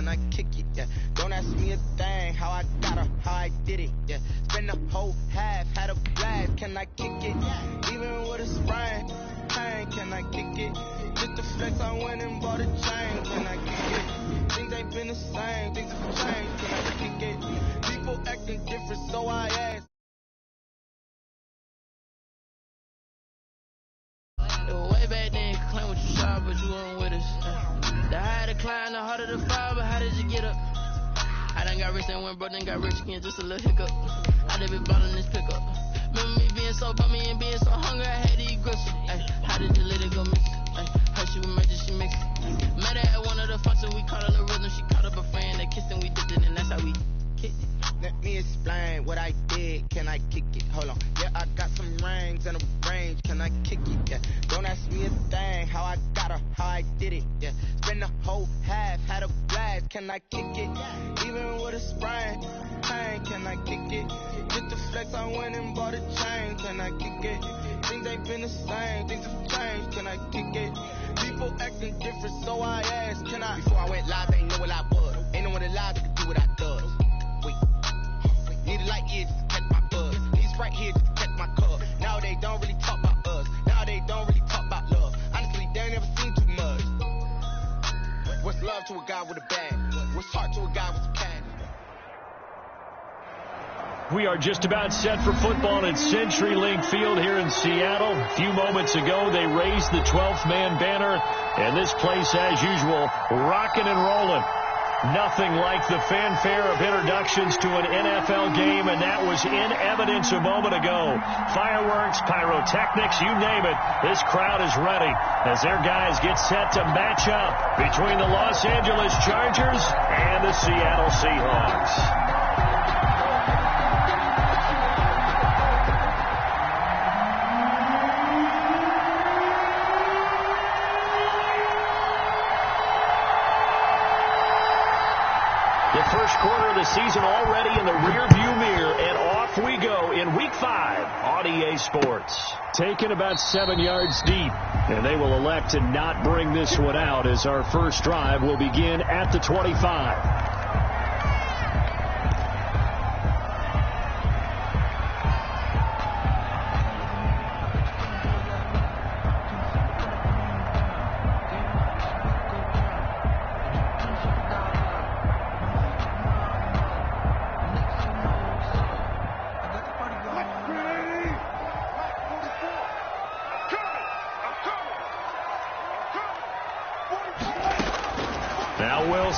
can I kick it? Yeah, don't ask me a thing, how I got her, how I did it. Yeah, spend the whole half, had a blast, can I kick it? Even with a sprain, pain, can I kick it? Just the flex, I went and bought a chain, can I kick it? Things ain't been the same, things have changed, can I kick it? People acting different, so I ask. Way back then, claim what you saw, but you weren't with us. The higher the climb, the harder the fall, but how did you get up? I done got rich and went broke, then got rich again, just a little hiccup. I done been bottling this pickup. Remember me being so bummy and being so hungry, I had to eat gristle. How did you let it go miss? Her she was major, she mixed. Met her at one of the functions, we caught her the rhythm. She caught up a friend, they kissed and we dipped it, and that's how we kicked it. Let me explain what I did, can I kick it? Hold on, yeah, I got some rings and a range, can I kick it? Yeah, don't ask me a thing, how I got her, how I did it. Yeah, spend the whole half, had a blast, can I kick it? Even with a sprain, pain, can I kick it? Just the flex, I went and bought a chain, can I kick it? Things ain't been the same, things have changed, can I kick it? People acting different, so I asked, can I? Before I went live, they ain't know what I was. Ain't no one alive that could do what I does. Need a light here just to catch my buzz. Need Sprite here just to catch my cup. Now they don't really talk about us. Now they don't really talk about love. Honestly, they ain't never seen too much. What's love to a guy with a bag? What's heart to a guy with some cash? We are just about set for football at CenturyLink Field here in Seattle. A few moments ago, they raised the 12th man banner, and this place, as usual, rocking and rolling. Nothing like the fanfare of introductions to an NFL game, and that was in evidence a moment ago. Fireworks, pyrotechnics, you name it. This crowd is ready as their guys get set to match up between the Los Angeles Chargers and the Seattle Seahawks. First quarter of the season already in the rearview mirror, and off we go in Week 5 on EA Sports. Taken about 7 yards deep, and they will elect to not bring this one out as our first drive will begin at the 25.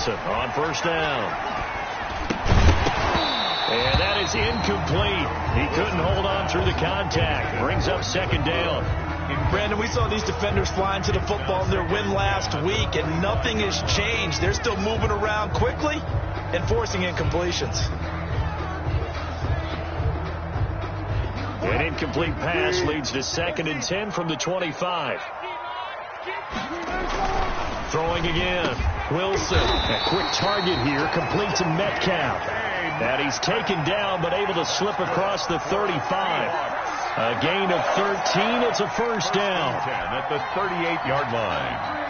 On first down. And that is incomplete. He couldn't hold on through the contact. Brings up second down. Brandon, we saw these defenders flying to the football in their win last week, and nothing has changed. They're still moving around quickly and forcing incompletions. An incomplete pass leads to 2nd and 10 from the 25. Throwing again. Wilson, a quick target here, complete to Metcalf. And he's taken down, but able to slip across the 35. A gain of 13. It's a first down. At the 38-yard line.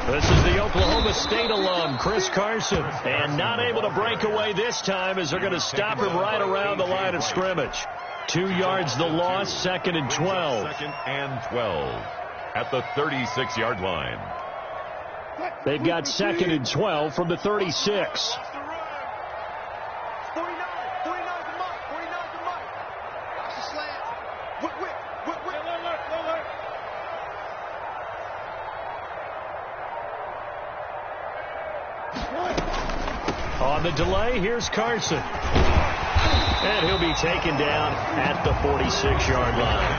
This is the Oklahoma State alum, Chris Carson, and not able to break away this time as they're going to stop him right around the line of scrimmage. 2 yards the loss, 2nd and 12. 2nd and 12 at the 36-yard line. They've got 2nd and 12 from the 36. On the delay, here's Carson. And he'll be taken down at the 46-yard line.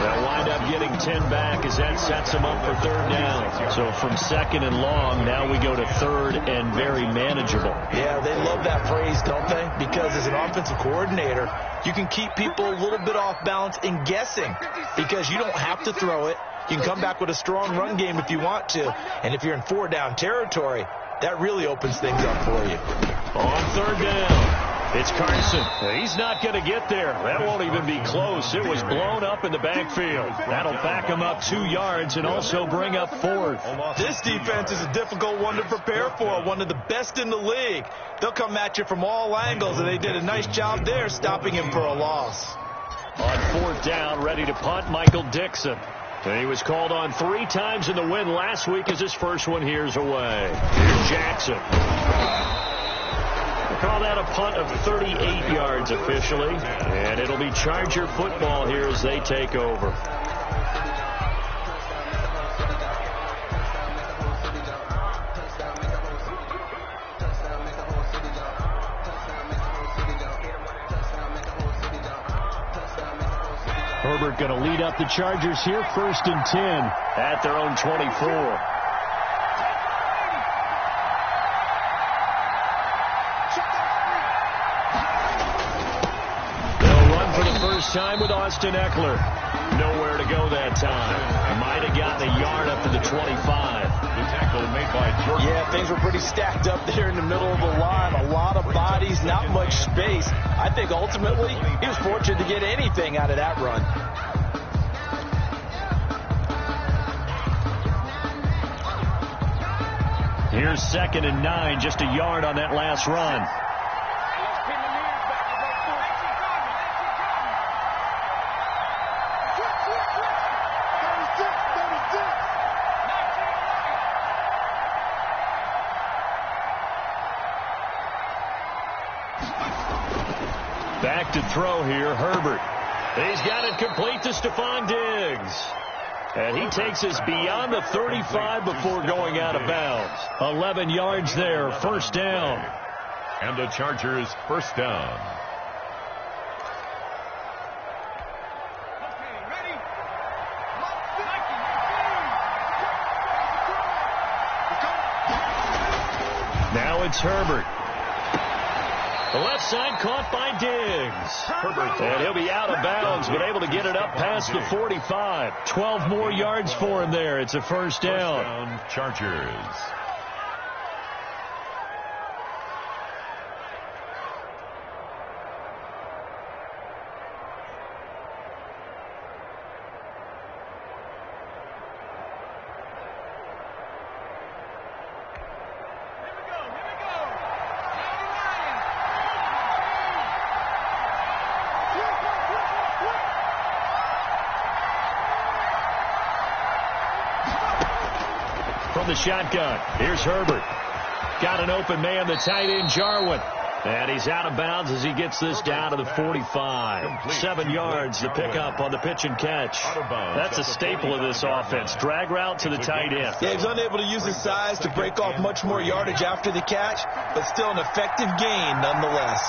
They'll wind up getting 10 back as that sets them up for 3rd down. So from 2nd and long, now we go to 3rd and very manageable. Yeah, they love that phrase, don't they? Because as an offensive coordinator, you can keep people a little bit off balance and guessing because you don't have to throw it. You can come back with a strong run game if you want to. And if you're in 4-down territory, that really opens things up for you. On 3rd down. It's Carson. He's not going to get there. That won't even be close. It was blown up in the backfield. That'll back him up 2 yards and also bring up 4th. This defense is a difficult one to prepare for, one of the best in the league. They'll come at you from all angles, and they did a nice job there stopping him for a loss. On 4th down, ready to punt, Michael Dixon. And he was called on 3 times in the win last week as his first one here's away. Here's Jackson. We'll call that a punt of 38 yards officially. And it'll be Charger football here as they take over. Herbert going to lead up the Chargers here, 1st and 10 at their own 24. Time with Austin Eckler. Nowhere to go that time. Might have gotten a yard up to the 25. The tackle made by Jordan. Yeah, things were pretty stacked up there in the middle of the line. A lot of bodies, not much space. I think ultimately he was fortunate to get anything out of that run. Here's 2nd and 9, just a yard on that last run. Back to throw here, Herbert. He's got it complete to Stephon Diggs. And he takes us beyond the 35 before going out of bounds. 11 yards there, 1st down. And the Chargers 1st down. Now it's Herbert. The left side caught by Diggs. Herbert. And he'll be out of bounds, but able to get it up past the 45. 12 more yards for him there. It's a 1st down. 1st down, Chargers. From the shotgun, here's Herbert. Got an open man, the tight end, Jarwin. And he's out of bounds as he gets this down to the 45. 7 yards to pick up on the pitch and catch. That's a staple of this offense. Drag route to the tight end. Yeah, he's unable to use his size to break off much more yardage after the catch, but still an effective gain nonetheless.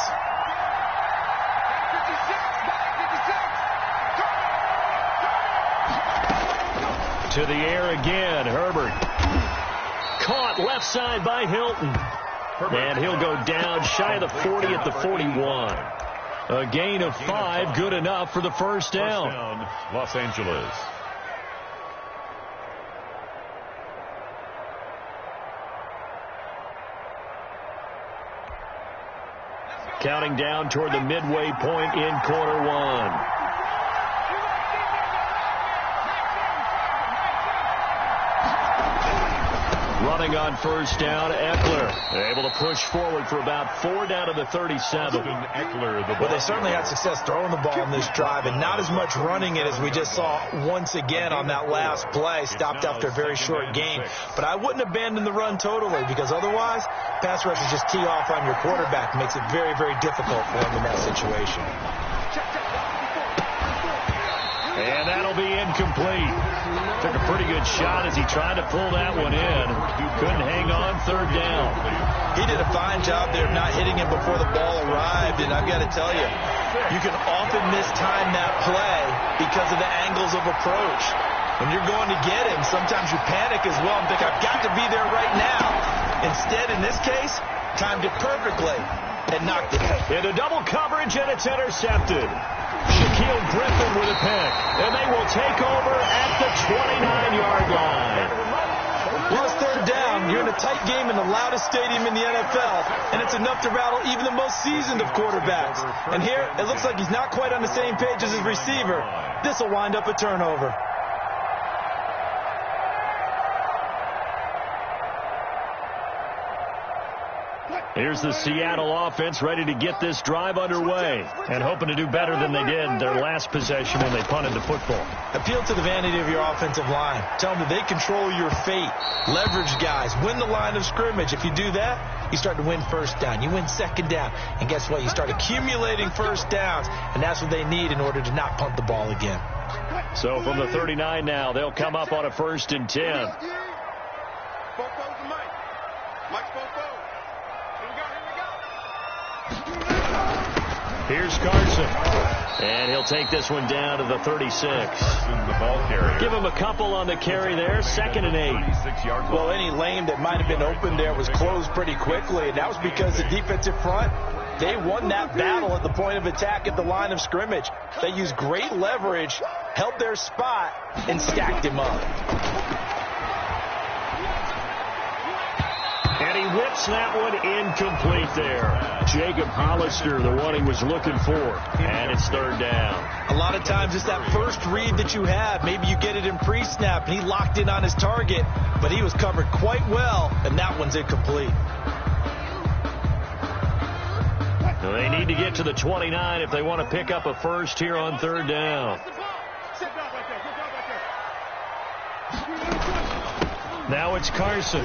To the air again, Herbert. Caught left side by Hilton. And he'll go down shy of the 40 at the 41. A gain of 5, good enough for the 1st down. 1st down, Los Angeles. Counting down toward the midway point in quarter 1. Running on 1st down, Eckler able to push forward for about 4 down to the 37. Well, they certainly had success throwing the ball in this drive, and not as much running it as we just saw once again on that last play. Stopped after a very short gain. But I wouldn't abandon the run totally, because otherwise, pass rushers just tee off on your quarterback. Makes it very, very difficult for him in that situation. And that'll be incomplete. Took a pretty good shot as he tried to pull that one in. Couldn't hang on 3rd down. He did a fine job there of not hitting him before the ball arrived. And I've got to tell you, you can often mistime that play because of the angles of approach. When you're going to get him, sometimes you panic as well and think, I've got to be there right now. Instead, in this case, timed it perfectly and knocked it. Into double coverage, and it's intercepted. Shaquille Griffin with a pick, and they will take over at the 29-yard line. Well, it's third down. You're in a tight game in the loudest stadium in the NFL, and it's enough to rattle even the most seasoned of quarterbacks. And here, it looks like he's not quite on the same page as his receiver. This will wind up a turnover. Here's the Seattle offense ready to get this drive underway and hoping to do better than they did their last possession when they punted the football. Appeal to the vanity of your offensive line. Tell them that they control your fate. Leverage guys. Win the line of scrimmage. If you do that, you start to win first down. You win second down. And guess what? You start accumulating first downs. And that's what they need in order to not punt the ball again. So from the 39 now, they'll come up on a 1st and 10. Here's Carson. And he'll take this one down to the 36. Give him a couple on the carry there. 2nd and 8. Well, any lane that might have been open there was closed pretty quickly, and that was because the defensive front, they won that battle at the point of attack at the line of scrimmage. They used great leverage, held their spot, and stacked him up. And he whips that one incomplete there. Jacob Hollister, the one he was looking for. And it's 3rd down. A lot of times it's that first read that you have. Maybe you get it in pre-snap, and he locked in on his target, but he was covered quite well, and that one's incomplete. They need to get to the 29 if they want to pick up a first here on 3rd down. Now it's Carson.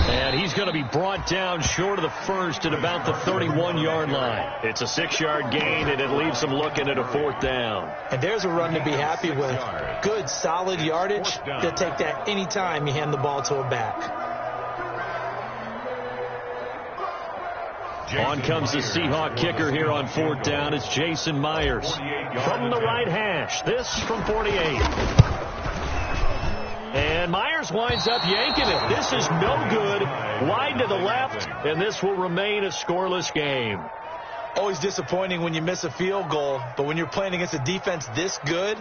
And he's going to be brought down short of the first at about the 31-yard line. It's a 6-yard gain, and it leaves them looking at a 4th down. And there's a run to be happy with. Good, solid yardage. They'll take that any time you hand the ball to a back. On comes the Seahawk kicker here on 4th down. It's Jason Myers from the right hash. This from 48. And Myers winds up yanking it. This is no good. Wide to the left, and this will remain a scoreless game. Always disappointing when you miss a field goal, but when you're playing against a defense this good,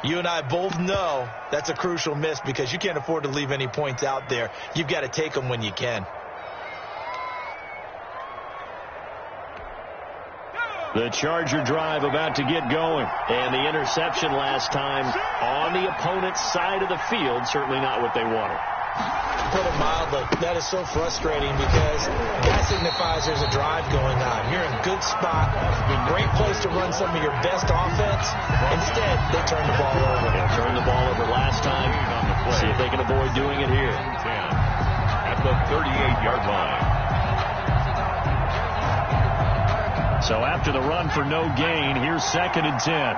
you and I both know that's a crucial miss because you can't afford to leave any points out there. You've got to take them when you can. The Charger drive about to get going. And the interception last time on the opponent's side of the field. Certainly not what they wanted. Put it mildly, that is so frustrating because that signifies there's a drive going on. You're in a good spot, great place to run some of your best offense. Instead, they turn the ball over. They turned the ball over last time. See if they can avoid doing it here. At the 38-yard line. So after the run for no gain, here's 2nd and 10.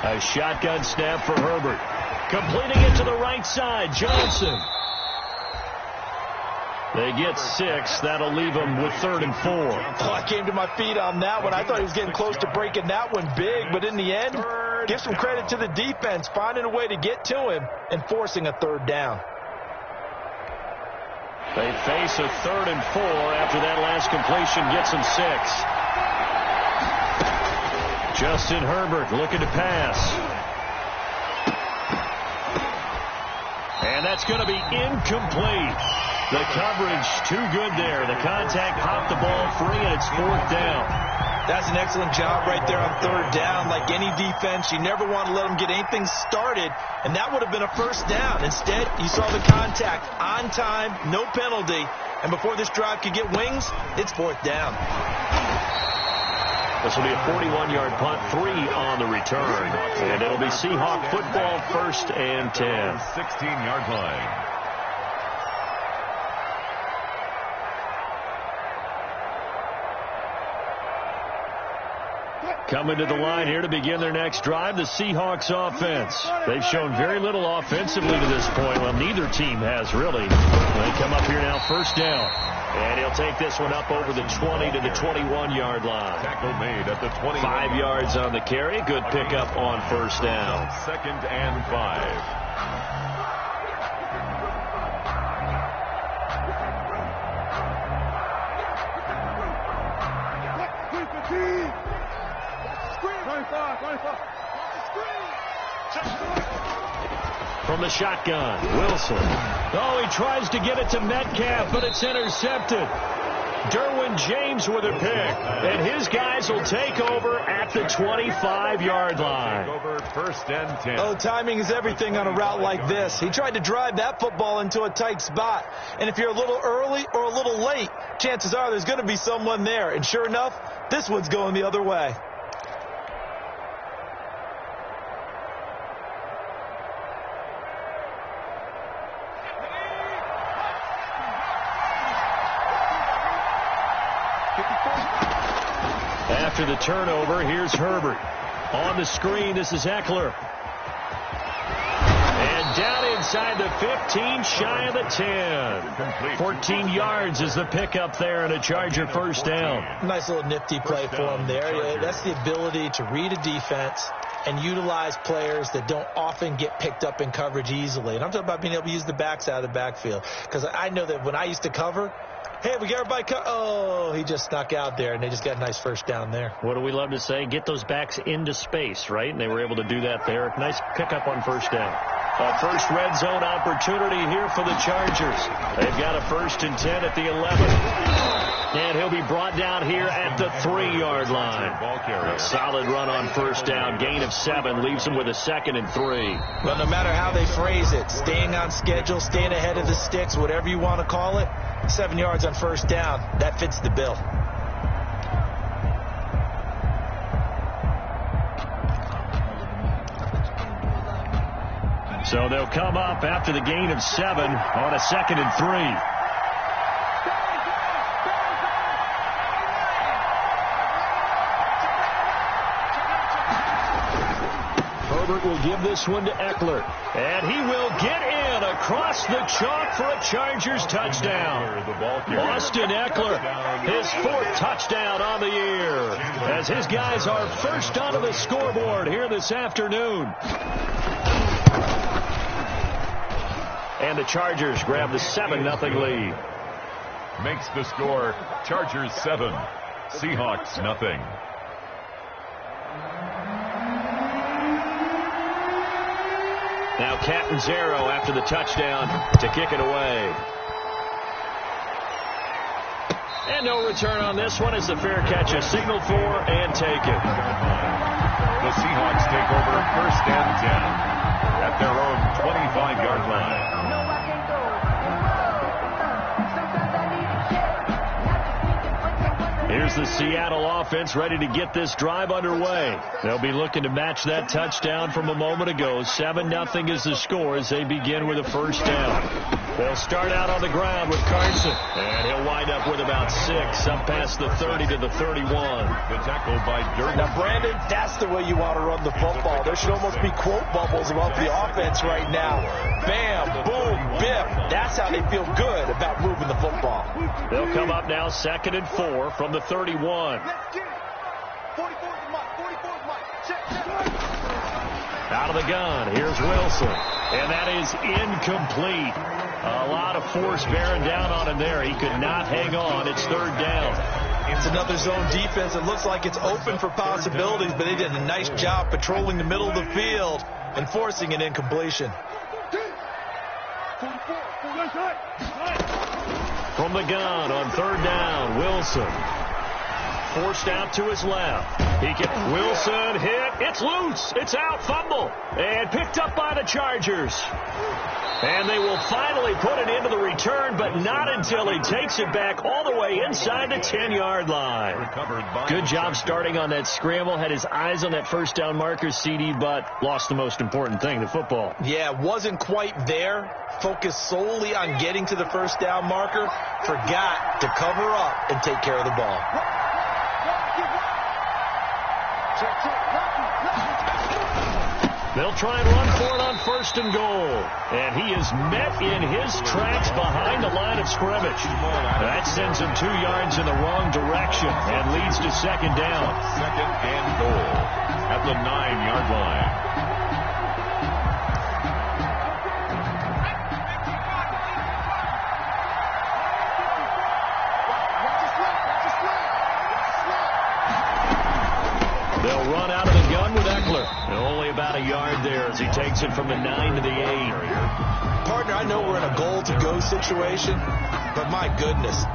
A shotgun snap for Herbert. Completing it to the right side, Johnson. They get 6. That'll leave them with 3rd and 4. Oh, I came to my feet on that one. I thought he was getting close to breaking that one big, but in the end, give some credit to the defense, finding a way to get to him and forcing a 3rd down. They face a 3rd and 4 after that last completion gets them 6. Justin Herbert looking to pass. And that's going to be incomplete. The coverage too good there. The contact popped the ball free, and it's 4th down. That's an excellent job right there on 3rd down. Like any defense, you never want to let them get anything started, and that would have been a 1st down. Instead, you saw the contact on time, no penalty, and before this drive could get wings, it's 4th down. This will be a 41-yard punt, 3 on the return, and it'll be Seahawk football, 1st and 10. 16-yard line. Coming to the line here to begin their next drive, the Seahawks offense. They've shown very little offensively to this point. Well, neither team has really. They come up here now, 1st down. And he'll take this one up over the 20 to the 21-yard line. Tackle made at the 20. 5 yards on the carry. Good pickup on 1st down. 2nd and 5. from the shotgun. Wilson. Oh, he tries to get it to Metcalf, but it's intercepted. Derwin James with a pick, and his guys will take over at the 25-yard line. Over 1st and 10. Oh, timing is everything on a route like this. He tried to drive that football into a tight spot. And if you're a little early or a little late, chances are there's going to be someone there. And sure enough, this one's going the other way. After the turnover, here's Herbert. On the screen, this is Eckler. And down inside the 15, shy of the 10. 14 yards is the pickup there, and a Charger first down. Nice little nifty play for him there. That's the ability to read a defense and utilize players that don't often get picked up in coverage easily. And I'm talking about being able to use the backs out of the backfield. Because I know that when I used to cover, hey, we got everybody oh, he just snuck out there, and they just got a nice first down there. What do we love to say? Get those backs into space, right? And they were able to do that there. Nice pickup on first down. A first red zone opportunity here for the Chargers. They've got a 1st and 10 at the 11. And he'll be brought down here at the 3-yard line. A solid run on first down. Gain of 7 leaves him with a 2nd and 3. Well, no matter how they phrase it, staying on schedule, staying ahead of the sticks, whatever you want to call it, 7 yards on first down, that fits the bill. So they'll come up after the gain of 7 on a 2nd and 3. Herbert will give this one to Eckler. And he will get in across the chalk for a Chargers touchdown. Austin Eckler, his 4th touchdown on the year, as his guys are first onto the scoreboard here this afternoon. And the Chargers grab the 7-0 lead. Makes the score Chargers 7, Seahawks nothing. Now Catanzaro after the touchdown to kick it away. And no return on this one as the fair catch is signaled for and taken. The Seahawks take over 1st and 10 at their own 25-yard line. Here's the Seattle offense ready to get this drive underway. They'll be looking to match that touchdown from a moment ago. 7-0 is the score as they begin with a first down. They'll start out on the ground with Carson, and he'll wind up with about 6 up past the 30 to the 31. The tackle by Durden. Now, Brandon, that's the way you want to run the football. There should almost be quote bubbles about the offense right now. Bam, boom, biff. That's how they feel good about moving the football. They'll come up now 2nd and 4 from the 31. Out of the gun, here's Wilson. And that is incomplete. A lot of force bearing down on him there. He could not hang on. It's 3rd down. It's another zone defense. It looks like it's open for possibilities, but they did a nice job patrolling the middle of the field and forcing an incompletion. From the gun on 3rd down, Wilson. Forced out to his left. Wilson hit. It's loose. It's out. Fumble. And picked up by the Chargers. And they will finally put it into the return, but not until he takes it back all the way inside the 10-yard line. Good job starting on that scramble. Had his eyes on that first down marker, CD, but lost the most important thing, the football. Yeah, wasn't quite there. Focused solely on getting to the first down marker. Forgot to cover up and take care of the ball. They'll try and run for it on 1st and goal. And he is met in his tracks behind the line of scrimmage. That sends him 2 yards in the wrong direction and leads to 2nd down. 2nd and goal at the 9-yard line. They'll run out of the gun with Eckler. Only about a yard there as he takes it from the 9 to the 8. Partner, I know we're in a goal-to-go situation, but my goodness,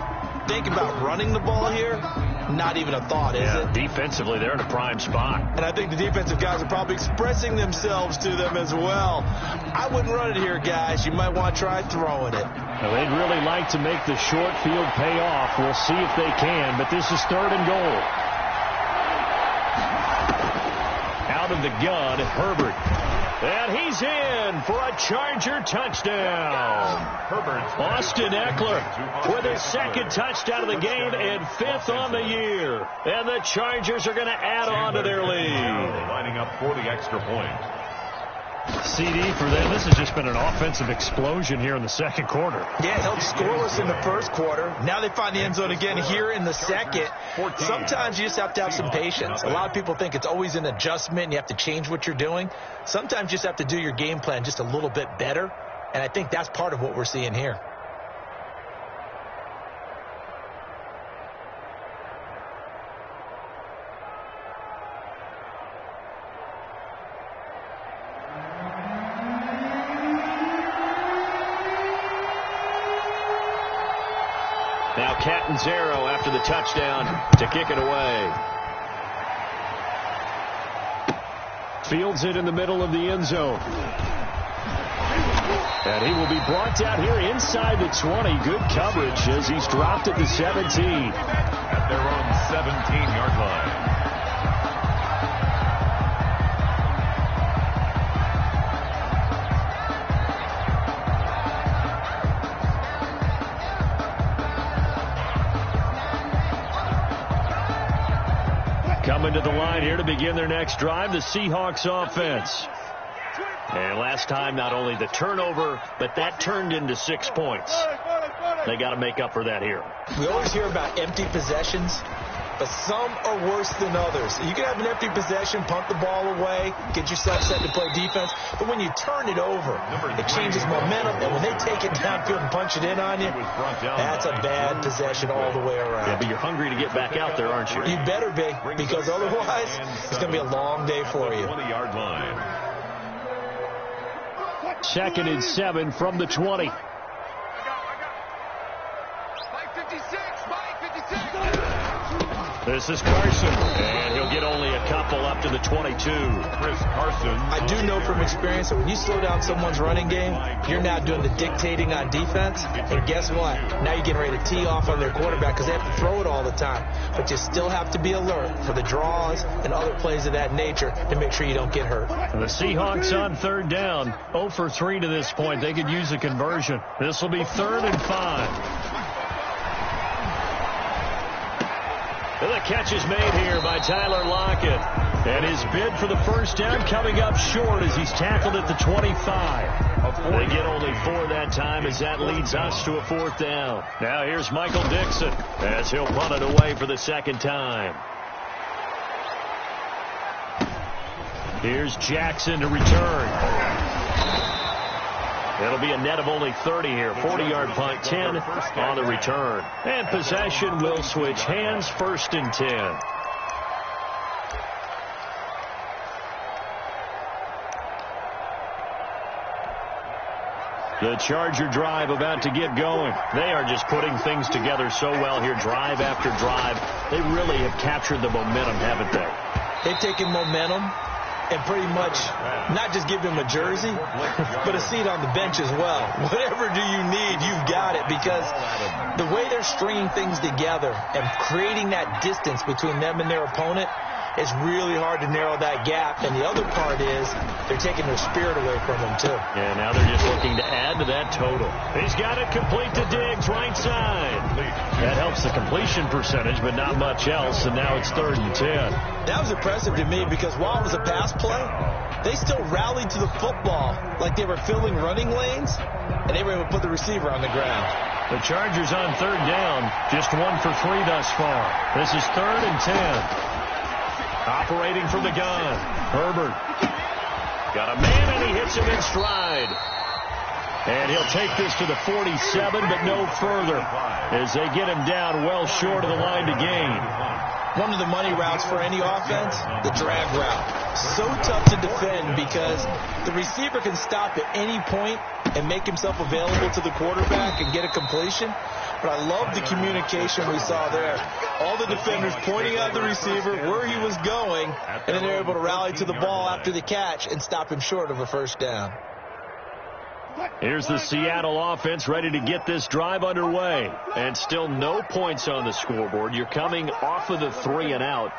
think about running the ball here. Not even a thought, is it? Defensively, they're in a prime spot. And I think the defensive guys are probably expressing themselves to them as well. I wouldn't run it here, guys. You might want to try throwing it. Now, they'd really like to make the short field pay off. We'll see if they can, but this is 3rd and goal. Out of the gun, Herbert. And he's in for a Charger touchdown. Austin Eckler with his 2nd touchdown of the game and 5th on the year. And the Chargers are going to add on to their lead. Lining up for the extra point. CD for them. This has just been an offensive explosion here in the 2nd quarter. Yeah, it held scoreless in the 1st quarter. Now they find the end zone again here in the 2nd. Sometimes you just have to have some patience. A lot of people think it's always an adjustment and you have to change what you're doing. Sometimes you just have to do your game plan just a little bit better. And I think that's part of what we're seeing here. Now Catanzaro after the touchdown to kick it away. Fields it in the middle of the end zone. And he will be brought down here inside the 20. Good coverage as he's dropped at the 17. At their own 17-yard line. Coming to the line here to begin their next drive, the Seahawks offense. And last time, not only the turnover, but that turned into 6 points. They got to make up for that here. We always hear about empty possessions, but some are worse than others. You can have an empty possession, punt the ball away, get yourself set to play defense, but when you turn it over, it changes momentum, and when they take it downfield and punch it in on you, that's a bad possession all the way around. Yeah, but you're hungry to get back out there, aren't you? You better be, because otherwise, it's going to be a long day for you. 20-yard line. 2nd and 7 from the 20. This is Carson, and he'll get only a couple up to the 22. Chris Carson. I do know from experience that when you slow down someone's running game, you're now doing the dictating on defense. And guess what? Now you're getting ready to tee off on their quarterback because they have to throw it all the time. But you still have to be alert for the draws and other plays of that nature to make sure you don't get hurt. And the Seahawks on 3rd down, 0 for 3 to this point. They could use a conversion. This will be 3rd and 5. And the catch is made here by Tyler Lockett. And his bid for the first down coming up short as he's tackled at the 25. They get only 4 that time as that leads us to a 4th down. Now here's Michael Dixon as he'll punt it away for the 2nd time. Here's Jackson to return. It'll be a net of only 30 here. 40-yard punt, 10 on the return. And possession will switch hands, 1st and 10. The Charger drive about to get going. They are just putting things together so well here, drive after drive. They really have captured the momentum, haven't they? They've taken momentum and pretty much not just give him a jersey, but a seat on the bench as well. Whatever do you need, you've got it, because the way they're stringing things together and creating that distance between them and their opponent, it's really hard to narrow that gap. And the other part is they're taking their spirit away from them, too. Yeah, now they're just looking to add to that total. He's got it complete to Diggs, right side. That helps the completion percentage, but not much else, and now it's 3rd and 10. That was impressive to me because while it was a pass play, they still rallied to the football like they were filling running lanes, and they were able to put the receiver on the ground. The Chargers on 3rd down, just 1 for 3 thus far. This is 3rd and 10. Operating from the gun, Herbert. Got a man, and he hits him in stride. And he'll take this to the 47, but no further, as they get him down well short of the line to gain. One of the money routes for any offense, the drag route. So tough to defend because the receiver can stop at any point and make himself available to the quarterback and get a completion. But I love the communication we saw there. All the defenders pointing at the receiver where he was going, and then they're able to rally to the ball after the catch and stop him short of a first down. Here's the Seattle offense ready to get this drive underway. And still no points on the scoreboard. You're coming off of the 3 and out.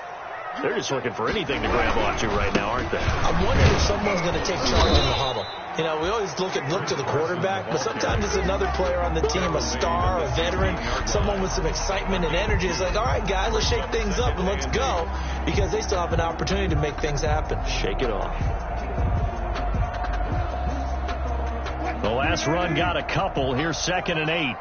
They're just looking for anything to grab onto right now, aren't they? I'm wondering if someone's going to take charge in the huddle. You know, we always look to the quarterback, but sometimes it's another player on the team, a star, a veteran, someone with some excitement and energy. It's like, all right, guys, let's shake things up and let's go, because they still have an opportunity to make things happen. Shake it off. The last run got a couple. Here's 2nd and 8.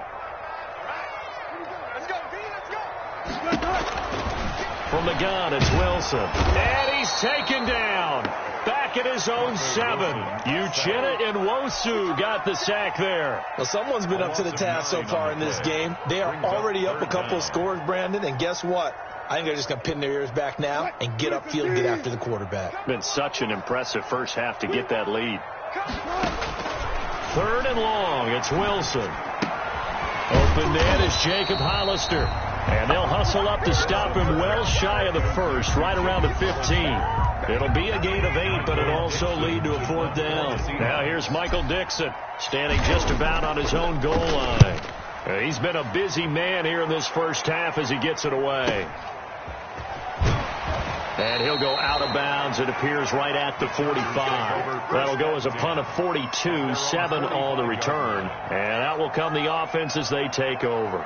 From the gun, it's Wilson. And he's taken down. Back at his own 7. Uchenna and Nwosu got the sack there. Well, someone's been up to the task so far in this game. They are already up a couple of scores, Brandon, and guess what? I think they're just going to pin their ears back now and get upfield and get after the quarterback. Been such an impressive first half to get that lead. 3rd and long. It's Wilson. Open man is Jacob Hollister. And they'll hustle up to stop him well shy of the first, right around the 15. It'll be a gain of 8, but it'll also lead to a 4th down. Now here's Michael Dixon, standing just about on his own goal line. He's been a busy man here in this first half as he gets it away. And he'll go out of bounds. It appears right at the 45. That'll go as a punt of 42, 7 on the return. And out will come the offense as they take over.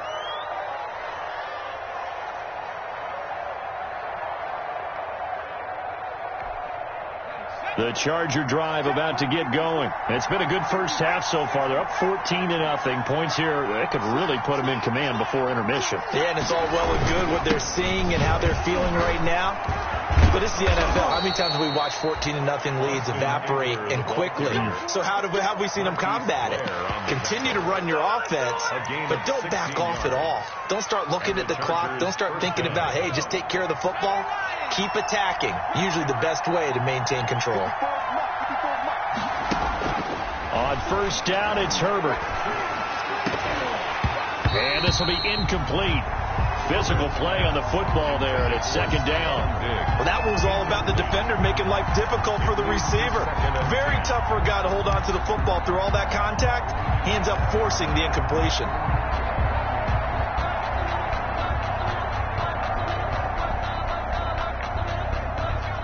The Charger drive about to get going. It's been a good first half so far. They're up 14-0. Points here, that could really put them in command before intermission. Yeah, and it's all well and good what they're seeing and how they're feeling right now. But it's the NFL. How many times have we watched 14-0 leads evaporate and quickly? So how have we seen them combat it? Continue to run your offense, but don't back off at all. Don't start looking at the clock. Don't start thinking about, hey, just take care of the football. Keep attacking. Usually the best way to maintain control. On first down, it's Herbert. And this will be incomplete. Physical play on the football there, and it's 2nd down. Well, that was all about the defender making life difficult for the receiver. Very tough for a guy to hold on to the football through all that contact. He ends up forcing the incompletion.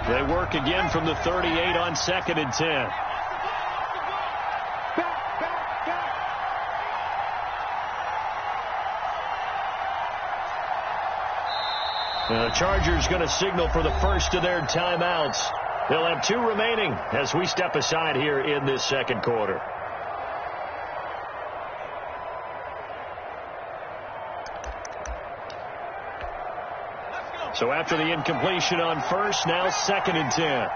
They work again from the 38 on 2nd and 10. The Chargers going to signal for the first of their timeouts. They'll have 2 remaining as we step aside here in this second quarter. So after the incompletion on first, now 2nd and 10.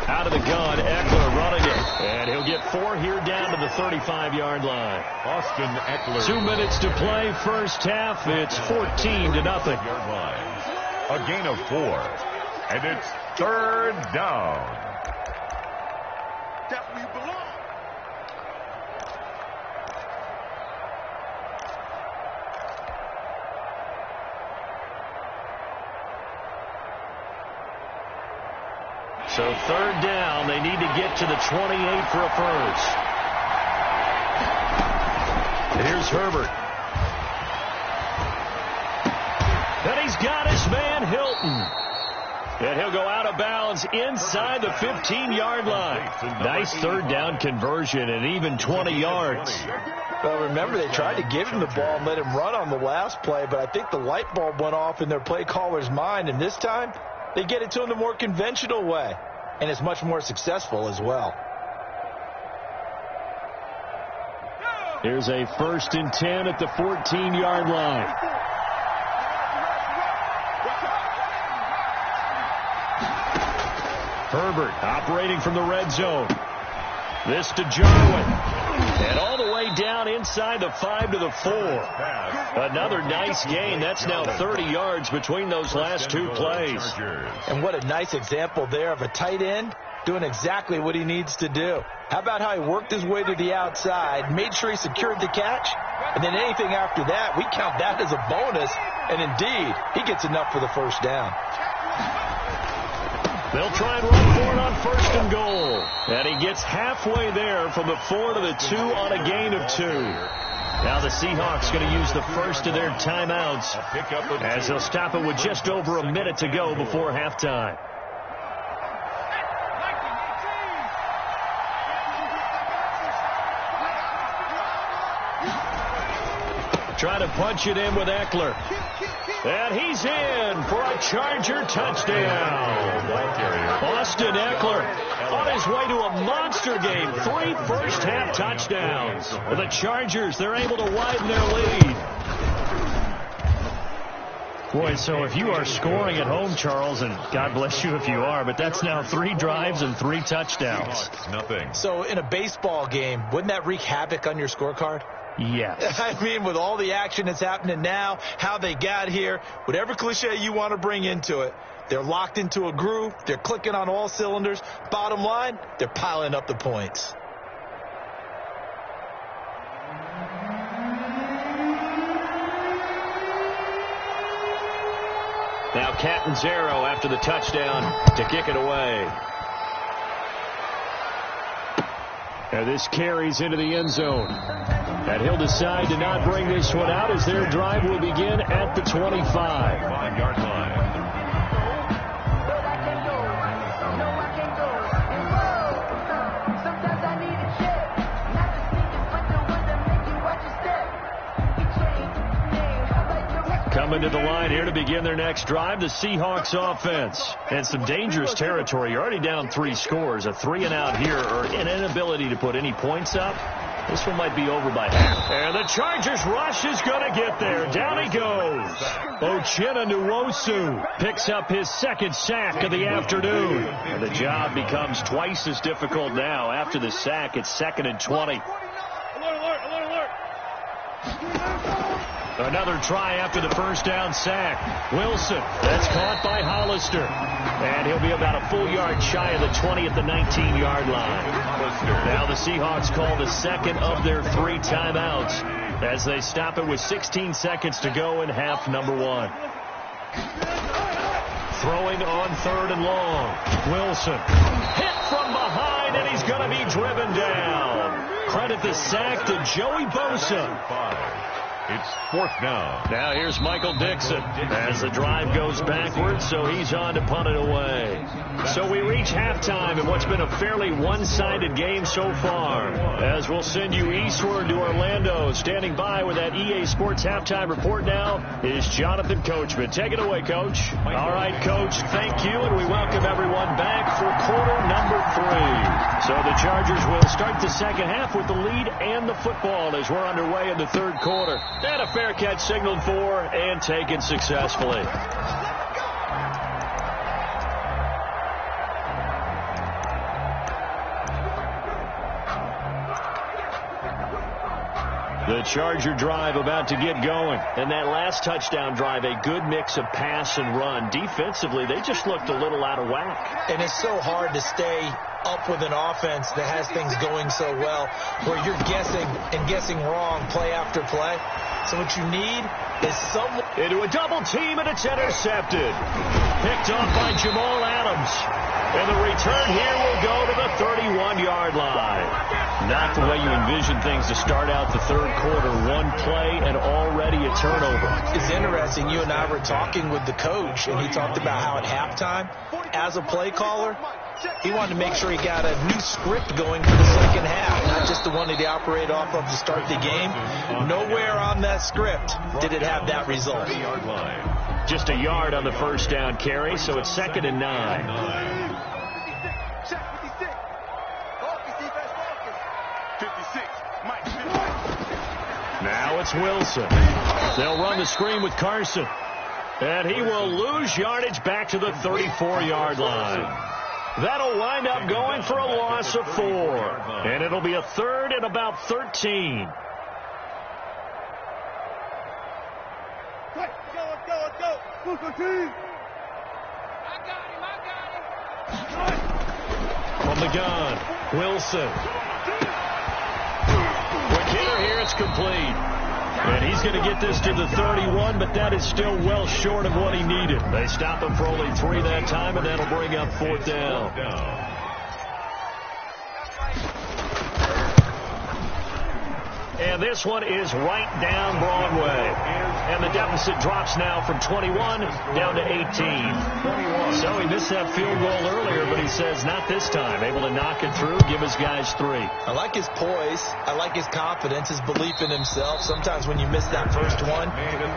Out of the gun, Eckler running it. And he'll get 4 here down to the 35-yard line. Austin Eckler. 2 minutes to play, first half. It's 14-0. A gain of 4. And it's 3rd down. That's where you belong. So 3rd down, they need to get to the 28 for a first. Here's Herbert. And he's got his man Hilton. And he'll go out of bounds inside the 15-yard line. Nice 3rd down conversion and even 20 yards. Well, remember, they tried to give him the ball and let him run on the last play, but I think the light bulb went off in their play caller's mind, and this time they get it to him the more conventional way, and it's much more successful as well. Here's a 1st and 10 at the 14-yard line. Herbert operating from the red zone. This to Jarwin. And all the way down inside the 5 to the 4. Another nice gain. That's now 30 yards between those last two plays. And what a nice example there of a tight end doing exactly what he needs to do. How about how he worked his way to the outside, made sure he secured the catch, and then anything after that, we count that as a bonus. And indeed, he gets enough for the first down. They'll try and run for it on 1st and goal. And he gets halfway there from the 4 to the 2 on a gain of 2. Now the Seahawks going to use the first of their timeouts as they'll stop it with just over a minute to go before halftime. Try to punch it in with Eckler. And he's in for a Charger touchdown. Austin Eckler on his way to a monster game. 3 first-half touchdowns. The Chargers, they're able to widen their lead. Boy, so if you are scoring at home, Charles, and God bless you if you are, but that's now 3 drives and 3 touchdowns. Nothing. So in a baseball game, wouldn't that wreak havoc on your scorecard? Yes. I mean, with all the action that's happening now, how they got here, whatever cliche you want to bring into it, they're locked into a groove, they're clicking on all cylinders. Bottom line, they're piling up the points. Now Catanzaro after the touchdown to kick it away. And this carries into the end zone. And he'll decide to not bring this one out as their drive will begin at the 25. 5-yard line. Coming to the line here to begin their next drive, the Seahawks offense. And some dangerous territory. You're already down 3 scores. A 3-and-out here or an inability to put any points up. This one might be over by half. And the Chargers rush is going to get there. Down he goes. Uchenna Nwosu picks up his 2nd sack of the afternoon. And the job becomes twice as difficult now. After the sack, it's 2nd and 20. Another try after the first down sack. Wilson, that's caught by Hollister. And he'll be about a full yard shy of the 20 at the 19-yard line. Now the Seahawks call the second of their 3 timeouts as they stop it with 16 seconds to go in half number 1. Throwing on 3rd and long. Wilson hit from behind, and he's going to be driven down. Credit the sack to Joey Bosa. It's 4th down. Now here's Michael Dixon as the drive goes backwards, so he's on to punt it away. So we reach halftime in what's been a fairly one-sided game so far. As we'll send you eastward to Orlando. Standing by with that EA Sports halftime report now is Jonathan Coachman. Take it away, Coach. All right, Coach, thank you, and we welcome everyone back for quarter number 3. So the Chargers will start the second half with the lead and the football as we're underway in the 3rd quarter. And a fair catch signaled for and taken successfully. The Charger drive about to get going. And that last touchdown drive, a good mix of pass and run. Defensively, they just looked a little out of whack. And it's so hard to stay up with an offense that has things going so well where you're guessing and guessing wrong play after play. So what you need is someone into a double team, and it's intercepted. Picked off by Jamal Adams. And the return here will go to the 31-yard line. Not the way you envision things to start out the 3rd quarter. 1 play and already a turnover. It's interesting. You and I were talking with the coach, and he talked about how at halftime, as a play caller, he wanted to make sure he got a new script going for the second half, not just the one that he operated off of to start the game. Nowhere on that script did it have that result. Just a yard on the first down carry, so it's 2nd and 9. Now it's Wilson. They'll run the screen with Carson. And he will lose yardage back to the 34-yard line. That'll wind up going for a loss of 4. And it'll be a third and about 13. Let's go. Team. I got him. From the gun, Wilson. Quick hitter here, it's complete. And he's going to get this to the 31, but that is still well short of what he needed. They stop him for only 3 that time, and that'll bring up 4th down. And this one is right down Broadway. And the deficit drops now from 21 down to 18. So he missed that field goal earlier, but he says not this time. Able to knock it through, give his guys 3. I like his poise. I like his confidence, his belief in himself. Sometimes when you miss that first one,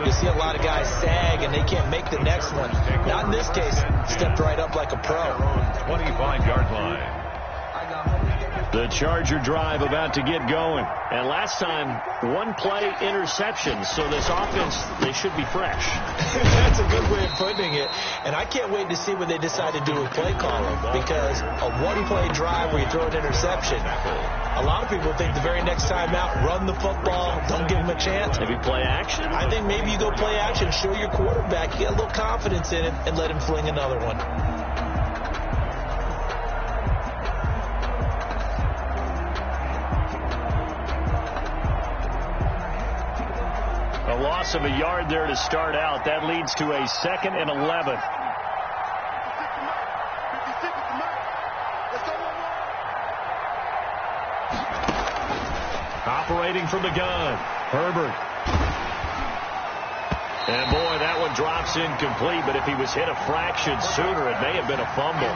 you see a lot of guys sag and they can't make the next one. Not in this case. Stepped right up like a pro. 25-yard line. The Charger drive about to get going. And last time, 1-play interception. So this offense, they should be fresh. That's a good way of putting it. And I can't wait to see what they decide to do with play calling. Because a 1-play drive where you throw an interception, a lot of people think the very next time out, run the football, don't give them a chance. Maybe play action? I think maybe you go play action, show your quarterback, you get a little confidence in it, and let him fling another one. A loss of a yard there to start out. That leads to a 2nd and 11. Operating from the gun, Herbert. And boy, that one drops incomplete, but if he was hit a fraction sooner, it may have been a fumble.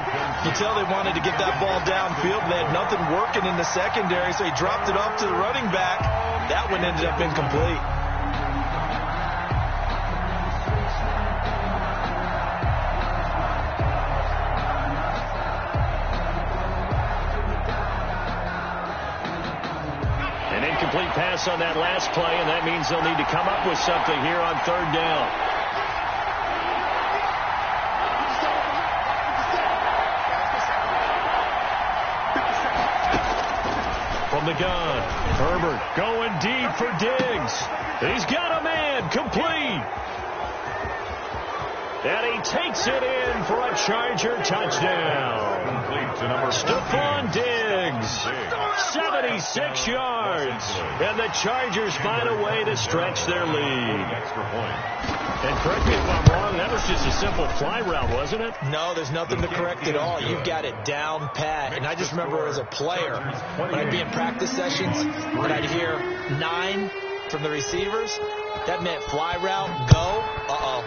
You tell they wanted to get that ball downfield. They had nothing working in the secondary, so he dropped it off to the running back. That one ended up incomplete. Incomplete pass on that last play, and that means they'll need to come up with something here on 3rd down. From the gun, Herbert going deep for Diggs. He's got a man, complete. And he takes it in for a Charger touchdown. Stephon Diggs, 76 yards. And the Chargers find a way to stretch their lead. And correct me if I'm wrong, that was just a simple fly route, wasn't it? No, there's nothing to correct at all. You've got it down pat. And I just remember as a player, when I'd be in practice sessions, when I'd hear 9 from the receivers, that meant fly route, go.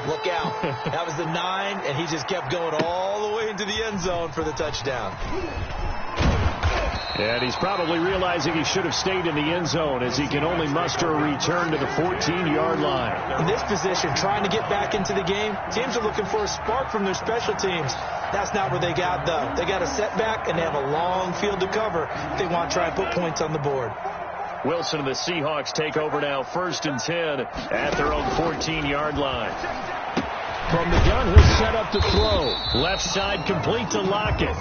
Look out. That was the 9, and he just kept going all the way into the end zone for the touchdown. And he's probably realizing he should have stayed in the end zone as he can only muster a return to the 14-yard line. In this position, trying to get back into the game, teams are looking for a spark from their special teams. That's not where they got, though. They got a setback, and they have a long field to cover if they want to try and put points on the board. Wilson and the Seahawks take over now, 1st and 10 at their own 14-yard line. From the gun, he'll set up to throw. Left side complete to Lockett.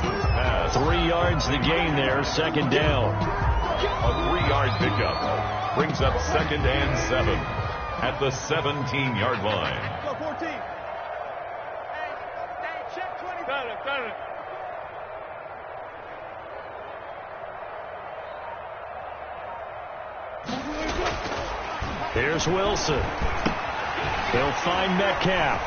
3 yards the gain there, 2nd down. A 3-yard pickup brings up 2nd and 7 at the 17-yard line. Go 14. Hey, check 20. Got it. Here's Wilson. He'll find Metcalf.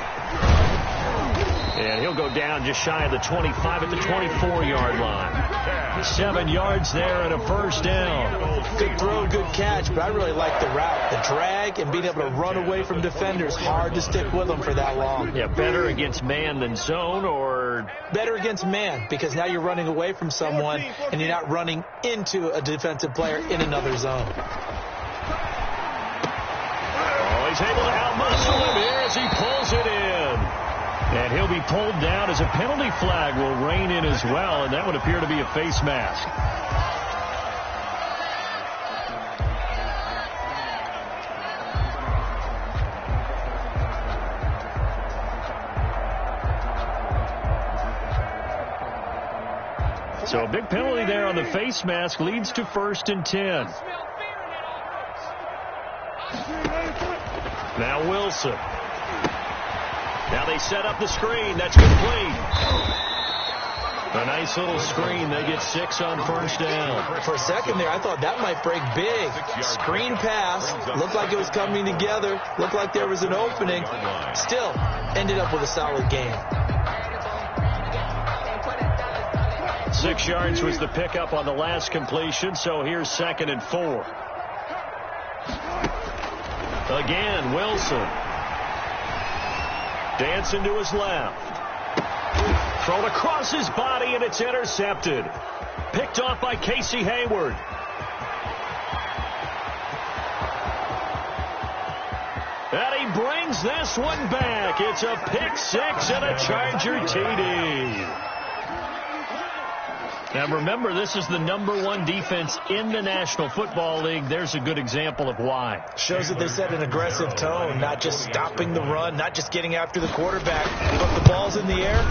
And he'll go down just shy of the 25 at the 24-yard line. 7 yards there and a 1st down. Good throw, good catch, but I really like the route. The drag and being able to run away from defenders. Hard to stick with them for that long. Yeah, better against man than zone, or? Better against man, because now you're running away from someone and you're not running into a defensive player in another zone. Oh, he's able to outmuscle him here as he pulls it in. And he'll be pulled down as a penalty flag will rein in as well, and that would appear to be a face mask. So a big penalty there on the face mask leads to 1st and 10. Now Wilson. Now they set up the screen. That's complete. A nice little screen. They get 6 on 1st down. For a second there, I thought that might break big. Screen pass. Looked like it was coming together. Looked like there was an opening. Still, ended up with a solid game. 6 yards was the pickup on the last completion, so here's 2nd and 4. Again, Wilson. Dancing to his left. Thrown across his body, and it's intercepted. Picked off by Casey Hayward. And he brings this one back. It's a pick 6 and a Charger TD. Now remember, this is the #1 defense in the National Football League. There's a good example of why. Shows that they set an aggressive tone, not just stopping the run, not just getting after the quarterback, but the ball's in the air.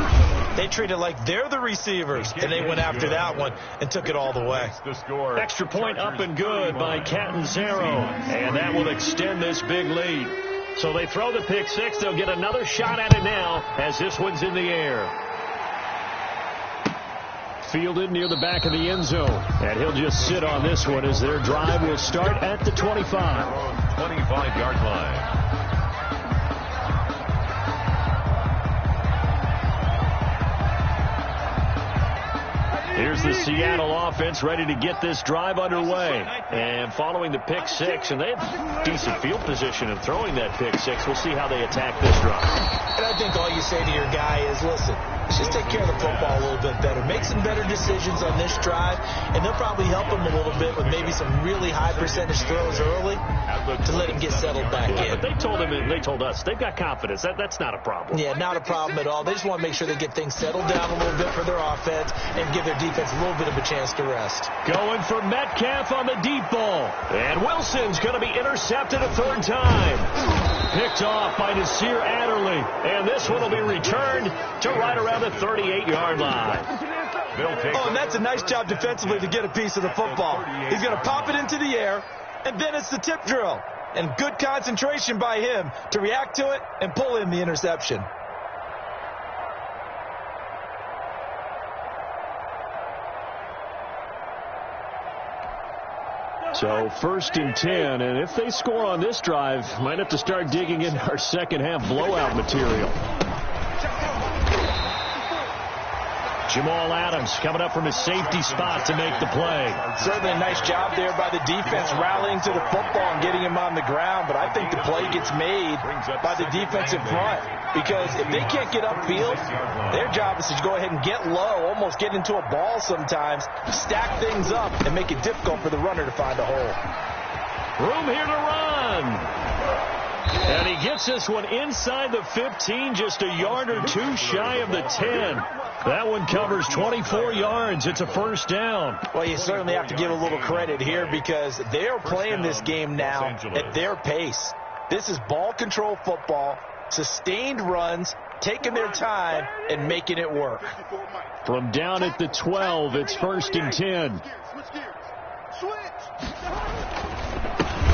They treat it like they're the receivers, and they went after that one and took it all the way. Extra point up and good by Catanzaro, and that will extend this big lead. So they throw the pick 6. They'll get another shot at it now as this one's in the air. Fielded near the back of the end zone. And he'll just sit on this one as their drive will start at the 25. 25-yard line. Here's the Seattle offense ready to get this drive underway. And following the pick 6, and they have decent field position in throwing that pick 6. We'll see how they attack this drive. And I think all you say to your guy is, listen, just take care of the football a little bit better. Make some better decisions on this drive, and they'll probably help him a little bit with maybe some really high percentage throws early to let him get settled back in. But they told him, and they told us, they've got confidence. That's not a problem. Yeah, not a problem at all. They just want to make sure they get things settled down a little bit for their offense and give their defense a little bit of a chance to rest. Going for Metcalf on the deep ball. And Wilson's going to be intercepted a 3rd time. Picked off by Nasir Adderley. And this one will be returned to right around the 38-yard line. Oh, and that's a nice job defensively to get a piece of the football. He's going to pop it into the air, and then it's the tip drill. And good concentration by him to react to it and pull in the interception. So 1st and 10, and if they score on this drive, might have to start digging into our second half blowout material. Jamal Adams coming up from his safety spot to make the play. Certainly a nice job there by the defense rallying to the football and getting him on the ground, but I think the play gets made by the defensive front because if they can't get upfield, their job is to go ahead and get low, almost get into a ball sometimes, stack things up, and make it difficult for the runner to find a hole. Room here to run. And he gets this one inside the 15, just a yard or 2 shy of the 10. That one covers 24 yards. It's a 1st down. Well, you certainly have to give a little credit here because they're playing this game now at their pace. This is ball control football, sustained runs, taking their time, and making it work. From down at the 12, it's 1st and 10.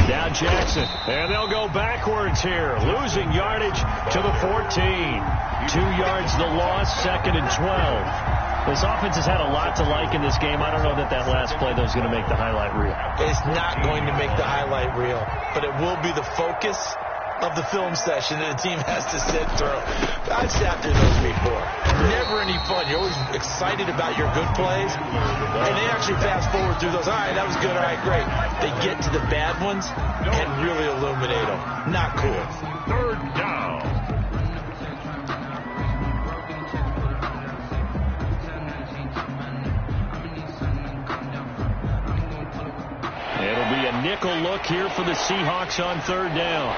Now Jackson, and they'll go backwards here, losing yardage to the 14. 2 yards the loss, 2nd and 12. This offense has had a lot to like in this game. I don't know that last play, though, is going to make the highlight reel. It's not going to make the highlight reel, but it will be the focus of the film session that the team has to sit through. I've sat through those before. Never any fun. You're always excited about your good plays, and they actually fast forward through those. All right, that was good. All right, great. They get to the bad ones and really illuminate them. Not cool. 3rd down. It'll be a nickel look here for the Seahawks on 3rd down.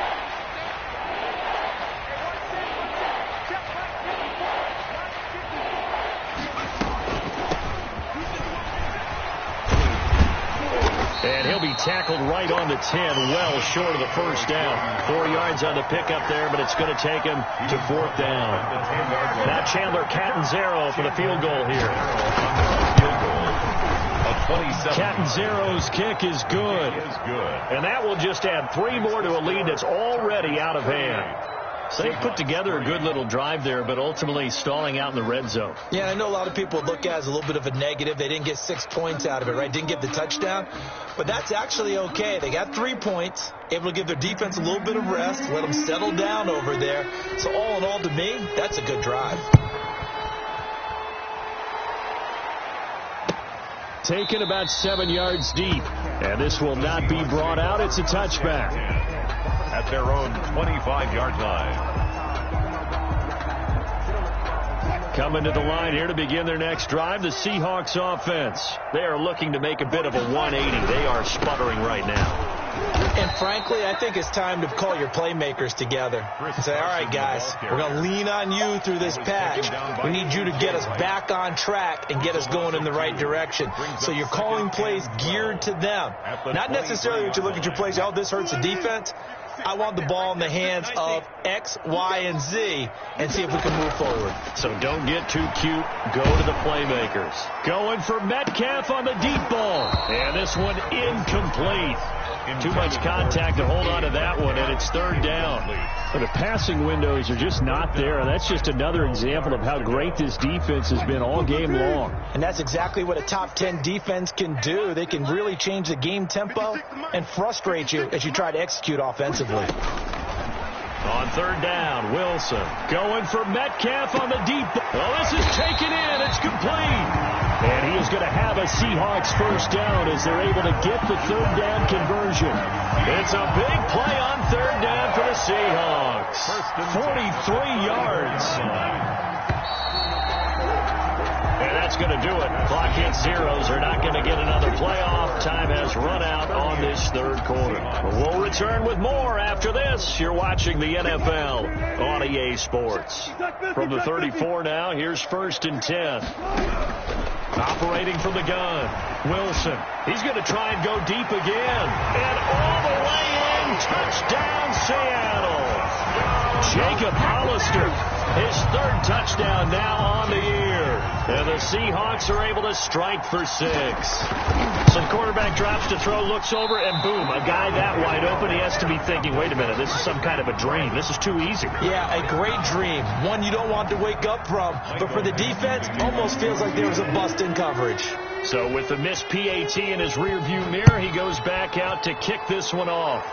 And he'll be tackled right on the 10, well short of the first down. 4 yards on the pickup there, but it's going to take him to 4th down. Now Chandler Catanzaro for the field goal here. Catanzaro's kick is good. And that will just add 3 more to a lead that's already out of hand. So they put together a good little drive there, but ultimately stalling out in the red zone. Yeah, I know a lot of people look at it as a little bit of a negative. They didn't get 6 points out of it, right? Didn't get the touchdown. But that's actually okay. They got 3 points, able to give their defense a little bit of rest, let them settle down over there. So all in all, to me, that's a good drive. Taken about 7 yards deep. And this will not be brought out. It's a touchback. At their own 25-yard line. Coming to the line here to begin their next drive, the Seahawks offense. They are looking to make a bit of a 180. They are sputtering right now. And frankly, I think it's time to call your playmakers together and say, all right, guys, we're going to lean on you through this patch. We need you to get us back on track and get us going in the right direction. So you're calling plays geared to them. Not necessarily that you look at your plays, oh, this hurts the defense. I want the ball in the hands of X, Y, and Z and see if we can move forward. So don't get too cute. Go to the playmakers. Going for Metcalf on the deep ball. And this one incomplete. Too much contact to hold on to that one, and it's 3rd down. But the passing windows are just not there, and that's just another example of how great this defense has been all game long. And that's exactly what a top 10 defense can do. They can really change the game tempo and frustrate you as you try to execute offensively. On 3rd down, Wilson going for Metcalf on the deep ball. Well, this is taken in. It's complete. And he is going to have a Seahawks 1st down as they're able to get the 3rd down conversion. It's a big play on 3rd down for the Seahawks. 43 yards. And that's going to do it. Clock hits zeros. They're not going to get another playoff. Time has run out on this 3rd quarter. We'll return with more after this. You're watching the NFL on EA Sports. From the 34 now, here's 1st and 10. Operating from the gun, Wilson. He's going to try and go deep again. And all the way in. Touchdown, Seattle. Jacob Hollister, his 3rd touchdown now on the year. And the Seahawks are able to strike for 6. So the quarterback drops to throw, looks over, and boom, a guy that wide open. He has to be thinking, wait a minute, this is some kind of a dream. This is too easy. Yeah, a great dream. One you don't want to wake up from. But for the defense, almost feels like there was a bust in coverage. So with the missed PAT in his rearview mirror, he goes back out to kick this one off.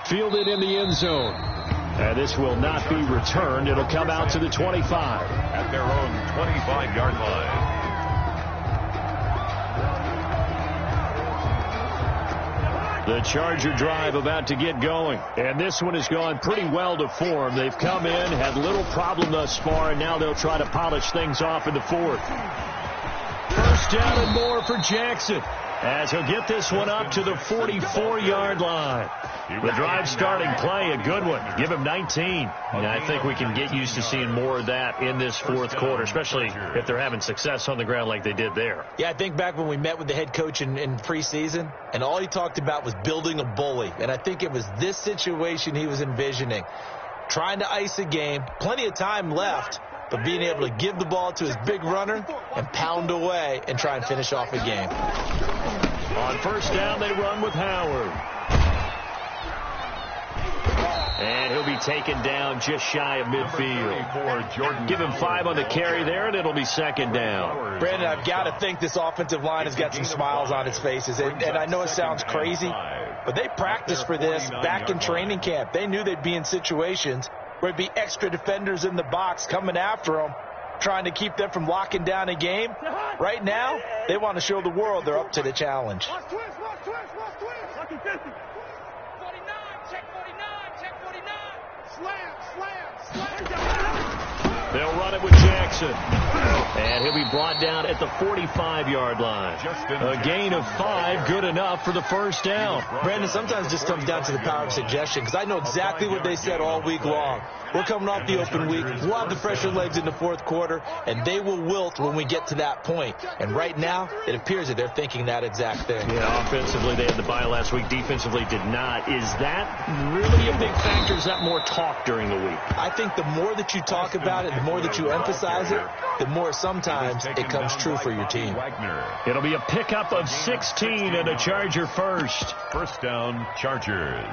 Fielded in the end zone. And this will not be returned. It'll come out to the 25. At their own 25-yard line. The Charger drive about to get going. And this one has gone pretty well to form. They've come in, had little problem thus far, and now they'll try to polish things off in the 4th. 1st down and more for Jackson, as he'll get this one up to the 44-yard line. The drive starting play, a good one. Give him 19. And I think we can get used to seeing more of that in this 4th quarter, especially if they're having success on the ground like they did there. Yeah, I think back when we met with the head coach in preseason, and all he talked about was building a bully. And I think it was this situation he was envisioning. Trying to ice a game, plenty of time left, but being able to give the ball to his big runner and pound away and try and finish off a game. On 1st down, they run with Howard. And he'll be taken down just shy of midfield. Give him 5 on the carry there, and it'll be 2nd down. Brandon, I've got to think this offensive line has got some smiles on its faces. And I know it sounds crazy, but they practiced for this back in training camp. They knew they'd be in situations where it'd be extra defenders in the box coming after them, trying to keep them from locking down a game. Right now, they want to show the world they're up to the challenge. Watch twist. Lucky 50. 49, check 49, check 49. Slam. They'll run it with Jackson. And he'll be brought down at the 45-yard line. A gain of 5, good enough for the first down. Brandon, sometimes it just comes down to the power of suggestion, because I know exactly what they said all week long. We're coming off the open week. We'll have the fresher legs in the fourth quarter, and they will wilt when we get to that point. And right now, it appears that they're thinking that exact thing. Yeah, offensively, they had the bye last week. Defensively, did not. Is that really a big factor? Is that more talk during the week? I think the more that you talk about it, the more that you emphasize it, the more sometimes it comes true for your team. It'll be a pickup of 16 and a Charger first. First down, Chargers.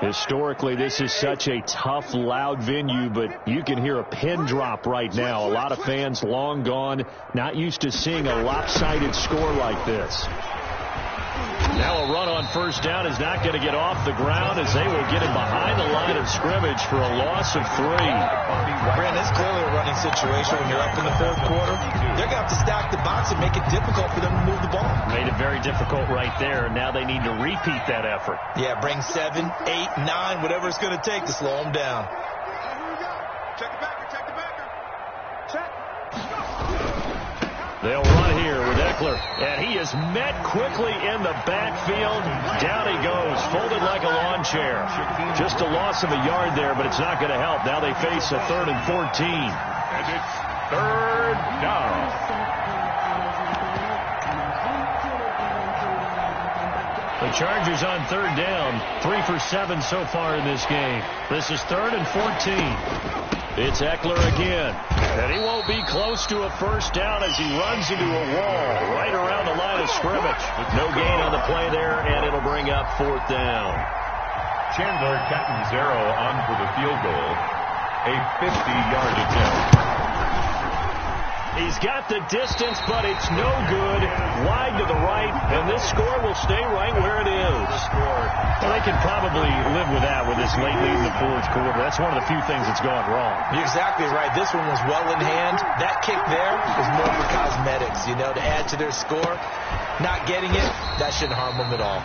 Historically, this is such a tough, loud venue, but you can hear a pin drop right now. A lot of fans long gone, not used to seeing a lopsided score like this. Now a run on first down is not going to get off the ground as they will get him behind the line of scrimmage for a loss of 3. Brandon, it's clearly a running situation when you're up in the fourth quarter. They're going to have to stack the box and make it difficult for them to move the ball. Made it very difficult right there. Now they need to repeat that effort. Yeah, bring 7, 8, 9, whatever it's going to take to slow them down. Check the backer, check the backer. Check. They'll run here with Eckler, and he is met quickly in the backfield. Down he goes, folded like a lawn chair. Just a loss of a yard there, but it's not going to help. Now they face a 3rd and 14. And it's 3rd down. The Chargers on 3rd down, 3 for 7 so far in this game. This is 3rd and 14. It's Eckler again, and he won't be close to a first down as he runs into a wall right around the line of scrimmage. No gain on the play there, and it'll bring up 4th down. Chandler Catanzaro on for the field goal. A 50-yard attempt. He's got the distance, but it's no good. Wide to the right, and this score will stay right where it is. Well, they can probably live with that with this late lead in the fourth quarter. That's one of the few things that's gone wrong. You're exactly right. This one was well in hand. That kick there was more for cosmetics, you know, to add to their score. Not getting it, that shouldn't harm them at all.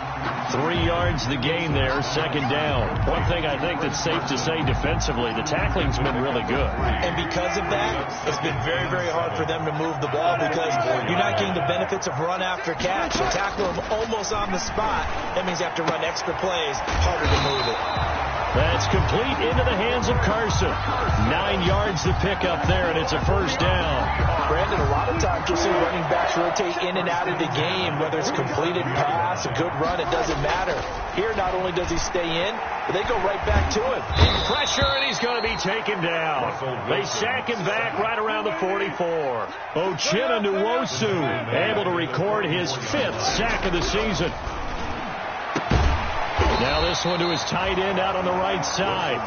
3 yards the gain there, 2nd down. One thing I think that's safe to say defensively, the tackling's been really good. And because of that, it's been very, very hard for them to move the ball because you're not getting the benefits of run after catch. You tackle them almost on the spot. That means you have to run extra plays, harder to move it. That's complete into the hands of Carson. 9 yards to pick up there, and it's a first down. Brandon, a lot of times you'll see running backs rotate in and out of the game, whether it's completed pass, a good run, it doesn't matter. Here, not only does he stay in, but they go right back to him. Pressure, and he's going to be taken down. They sack him back right around the 44. Uchenna Nwosu able to record his 5th sack of the season. Now this one to his tight end out on the right side.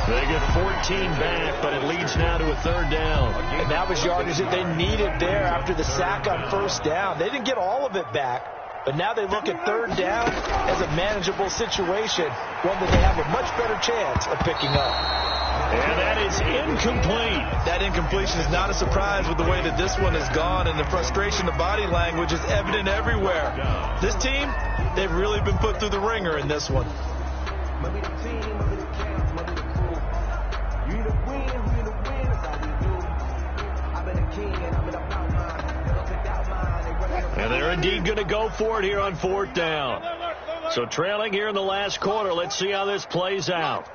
They get 14 back, but it leads now to a 3rd down. And that was yardage that they needed there after the sack on first down. They didn't get all of it back, but now they look at 3rd down as a manageable situation, one that they have a much better chance of picking up. And that is incomplete. That incompletion is not a surprise with the way that this one has gone, and the frustration, the body language is evident everywhere. This team, they've really been put through the ringer in this one. And they're indeed going to go for it here on 4th down. So trailing here in the last quarter. Let's see how this plays out.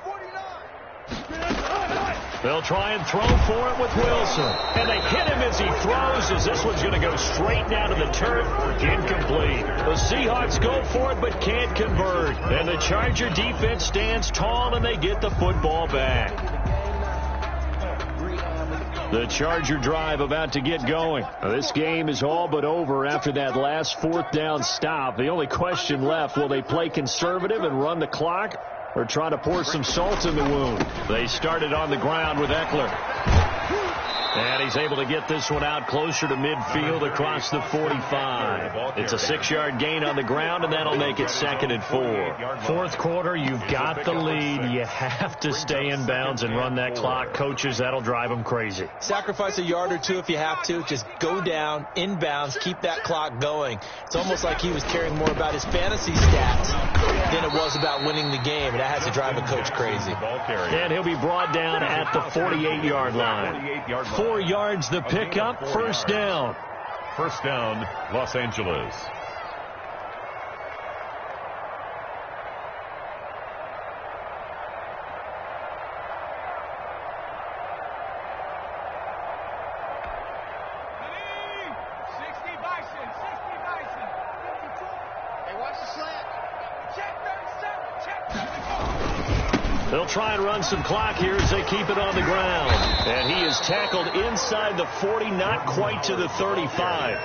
They'll try and throw for it with Wilson. And they hit him as he throws, as this one's going to go straight down to the turf. Incomplete. The Seahawks go for it but can't convert. And the Charger defense stands tall and they get the football back. The Charger drive about to get going. Now, this game is all but over after that last 4th down stop. The only question left, will they play conservative and run the clock or try to pour some salt in the wound? They started on the ground with Eckler. And he's able to get this one out closer to midfield across the 45. It's a 6-yard gain on the ground, and that'll make it 2nd and 4. Fourth quarter, you've got the lead. You have to stay in bounds and run that clock. Coaches, that'll drive them crazy. Sacrifice a yard or two if you have to. Just go down, in bounds, keep that clock going. It's almost like he was caring more about his fantasy stats than it was about winning the game, and that has to drive a coach crazy. And he'll be brought down at the 48-yard line. 4 yards the pickup, first down. First down, Los Angeles. They'll try and run some clock here as they keep it on the ground. And he is tackled inside the 40, not quite to the 35.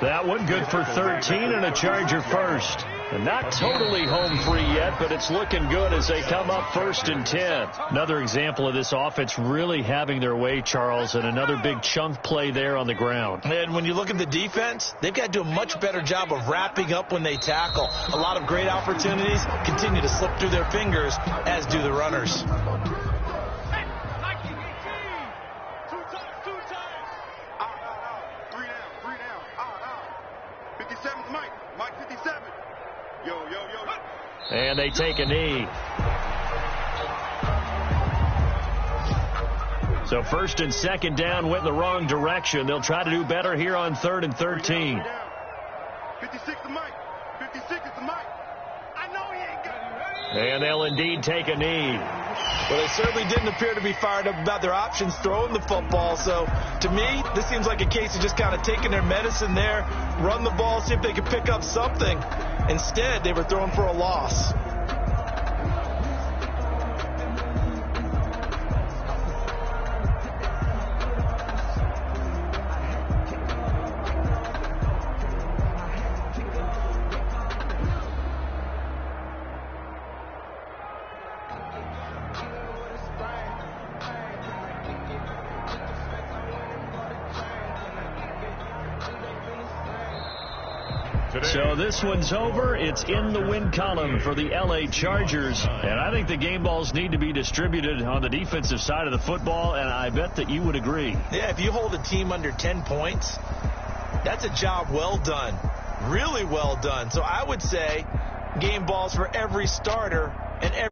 That one good for 13 and a Charger first. And not totally home free yet, but it's looking good as they come up 1st and 10. Another example of this offense really having their way, Charles, and another big chunk play there on the ground. And when you look at the defense, they've got to do a much better job of wrapping up when they tackle. A lot of great opportunities continue to slip through their fingers, as do the runners. And they take a knee. So 1st and 2nd down went the wrong direction. They'll try to do better here on 3rd and 13. 56 to Mike. 56 is the Mike. I know he ain't got it. And they'll indeed take a knee. Well, they certainly didn't appear to be fired up about their options throwing the football. So, to me, this seems like a case of just kind of taking their medicine there, run the ball, see if they can pick up something. Instead, they were throwing for a loss. So this one's over. It's in the win column for the L.A. Chargers. And I think the game balls need to be distributed on the defensive side of the football, and I bet that you would agree. Yeah, if you hold a team under 10 points, that's a job well done. Really well done. So I would say game balls for every starter and every